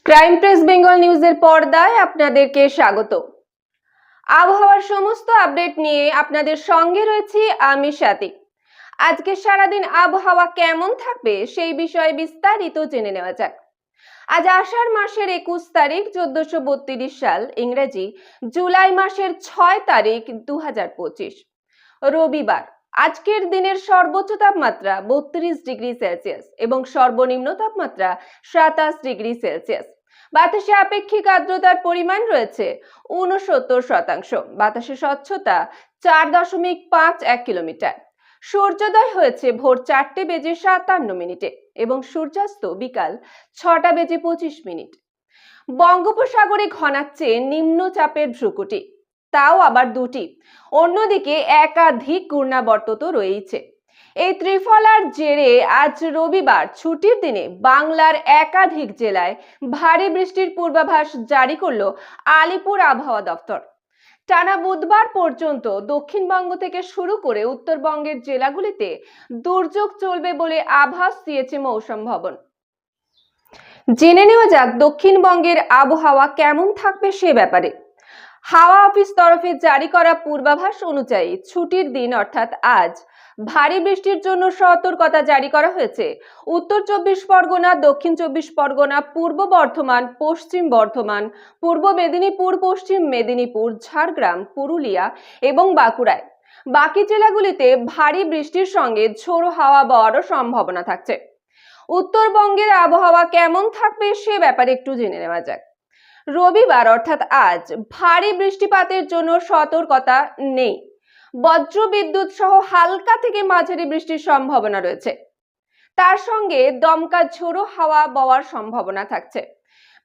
Crime press Bengal নিউজের পর্দায় আপনাদেরকে স্বাগত। আবহাওয়ার সমস্ত আপডেট নিয়ে আপনাদের সঙ্গে রয়েছি আমি স্বাতী। আজকে সারাদিন আবহাওয়া কেমন থাকবে সেই বিষয়ে বিস্তারিত জেনে নেওয়া যাক। আজ আষাঢ় মাসের 21 তারিখ 1432 সাল, ইংরেজি জুলাই মাসের 6 তারিখ 2025 রবিবার। আজকের দিনের সর্বোচ্চ তাপমাত্রা 32 ডিগ্রি সেলসিয়াস এবং সর্বনিম্ন তাপমাত্রা 27 ডিগ্রি সেলসিয়াস। বাতাসে আপেক্ষিক আর্দ্রতার পরিমাণ রয়েছে 69%। বাতাসের স্বচ্ছতা 4.51 কিলোমিটার। সূর্যোদয় হয়েছে ভোর 4:57 এবং সূর্যাস্ত বিকাল 6:25। বঙ্গোপসাগরে ঘনাচ্ছে নিম্নচাপের ভ্রুকুটি, তাও আবার দুটি। অন্যদিকে একাধিক ঘূর্ণাবর্ত তো রয়েছে। এই ত্রিফলার জেরে আজ রবিবার ছুটির দিনে বাংলার একাধিক জেলায় ভারী বৃষ্টির পূর্বাভাস জারি করল আলিপুর আবহাওয়া দপ্তর। টানা বুধবার পর্যন্ত দক্ষিণবঙ্গ থেকে শুরু করে উত্তরবঙ্গের জেলাগুলিতে দুর্যোগ চলবে বলে আভাস দিয়েছে মৌসুম ভবন। জেনে নেওয়া যাক দক্ষিণবঙ্গের আবহাওয়া কেমন থাকবে সে ব্যাপারে। হাওয়া অফিস তরফে জারি করা পূর্বাভাস অনুযায়ী ছুটির দিন অর্থাৎ আজ ভারী বৃষ্টির জন্য সতর্কতা জারি করা হয়েছে উত্তর 24 পরগনা, দক্ষিণ 24 পরগনা, পূর্ব বর্ধমান, পশ্চিম বর্ধমান, পূর্ব মেদিনীপুর, পশ্চিম মেদিনীপুর, ঝাড়গ্রাম, পুরুলিয়া এবং বাঁকুড়ায়। বাকি জেলাগুলিতে ভারী বৃষ্টির সঙ্গে ঝোড়ো হাওয়া বওয়ারও সম্ভাবনা থাকছে। উত্তরবঙ্গের আবহাওয়া কেমন থাকবে সে ব্যাপারে একটু জেনে নেওয়া যাক। রবিবার অর্থাৎ আজ ভারী বৃষ্টিপাতের জন্য সতর্কতা নেই। বজ্র বিদ্যুৎ সহ হালকা থেকে মাঝারি বৃষ্টির সম্ভাবনা রয়েছে। তার সঙ্গে দমকা ঝোড়ো হাওয়া বওয়ার সম্ভাবনা থাকছে।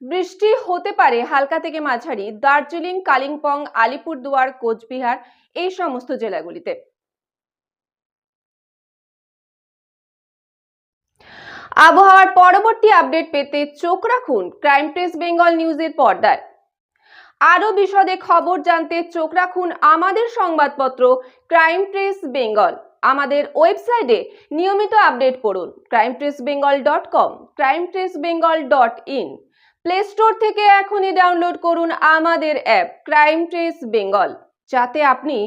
বৃষ্টি হতে পারে হালকা থেকে মাঝারি দার্জিলিং, কালিম্পং, আলিপুরদুয়ার, কোচবিহার এই সমস্ত জেলাগুলিতে। আবহাওয়ার পরবর্তী আপডেট পেতে চোখ রাখুন ক্রাইম প্রেস বেঙ্গল নিউজের পর্দায়। আরো বিশদে খবর জানতে চোখ রাখুন আমাদের সংবাদপত্র ক্রাইম প্রেস বেঙ্গল। আমাদের ওয়েবসাইটে নিয়মিত আপডেট পড়ুন crimepressbengal.com, crimepressbengal.in। প্লে স্টোর থেকে এখনই ডাউনলোড করুন আমাদের অ্যাপ ক্রাইম প্রেস বেঙ্গল, যাতে আপনি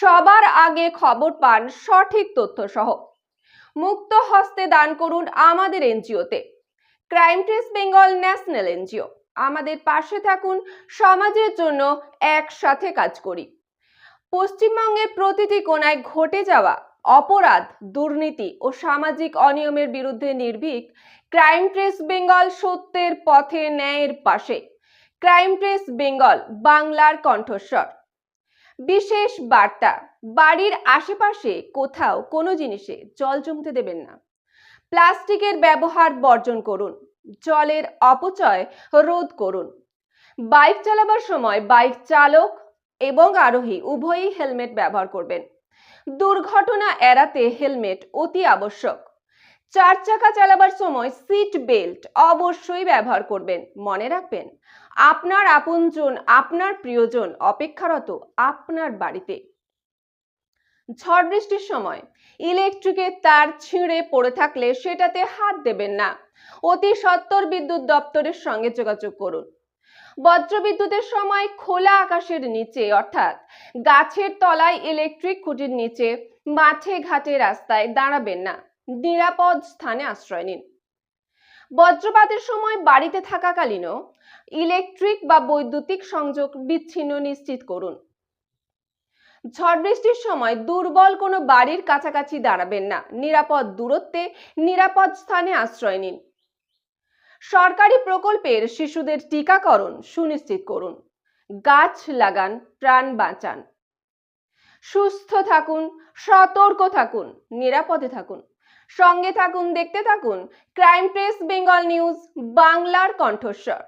সবার আগে খবর পান সঠিক তথ্য সহ। মুক্ত হস্তে দান করুন আমাদের এনজিওতে, crime press Bengal national NGO. আমাদের পাশে থাকুন, সমাজের জন্য একসাথে কাজ করি। পশ্চিমবঙ্গের প্রতিটি কোণায় ঘটে যাওয়া অপরাধ, দুর্নীতি ও সামাজিক অনিয়মের বিরুদ্ধে নির্ভীক ক্রাইম প্রেস বেঙ্গল সত্যের পথে, ন্যায়ের পাশে। ক্রাইম প্রেস বেঙ্গল, বাংলার কণ্ঠস্বর। বিশেষ বার্তা, বাড়ির আশেপাশে কোথাও কোনো জিনিসে জল জমতে দেবেন না। প্লাস্টিকের ব্যবহার বর্জন করুন। জলের অপচয় রোধ করুন। বাইক চালাবার সময় বাইক চালক এবং আরোহী উভয়ই হেলমেট ব্যবহার করবেন। দুর্ঘটনা এড়াতে হেলমেট অতি আবশ্যক। 4 চাকা চালাবার সময় সিট বেল্ট অবশ্যই ব্যবহার করবেন। মনে রাখবেন, আপনার আপনজন, আপনার প্রিয়জন অপেক্ষারত আপনার বাড়িতে। ঝড় বৃষ্টির সময় ইলেকট্রিকের তার ছিঁড়ে পড়ে থাকলে সেটাতে হাত দেবেন না। অতি সত্বর বিদ্যুৎ দপ্তরের সঙ্গে যোগাযোগ করুন। বজ্রবিদ্যুতের সময় খোলা আকাশের নিচে অর্থাৎ গাছের তলায়, ইলেকট্রিক খুঁটির নিচে, মাঠে ঘাটে রাস্তায় দাঁড়াবেন না। নিরাপদ স্থানে আশ্রয় নিন। বজ্রপাতের সময় বাড়িতে থাকাকালীনও ইলেকট্রিক বা বৈদ্যুতিক সংযোগ বিচ্ছিন্ন নিশ্চিত করুন। ঝড় বৃষ্টির সময় দুর্বল কোনো বাড়ির কাছাকাছি দাঁড়াবেন না। নিরাপদ দূরত্বে, নিরাপদ স্থানে আশ্রয় নিন। সরকারি প্রকল্পের শিশুদের টিকাকরণ সুনিশ্চিত করুন। গাছ লাগান, প্রাণ বাঁচান। সুস্থ থাকুন, সতর্ক থাকুন, নিরাপদে থাকুন। সঙ্গে থাকুন, দেখতে থাকুন ক্রাইম প্রেস বেঙ্গল নিউজ, বাংলার কণ্ঠস্বর।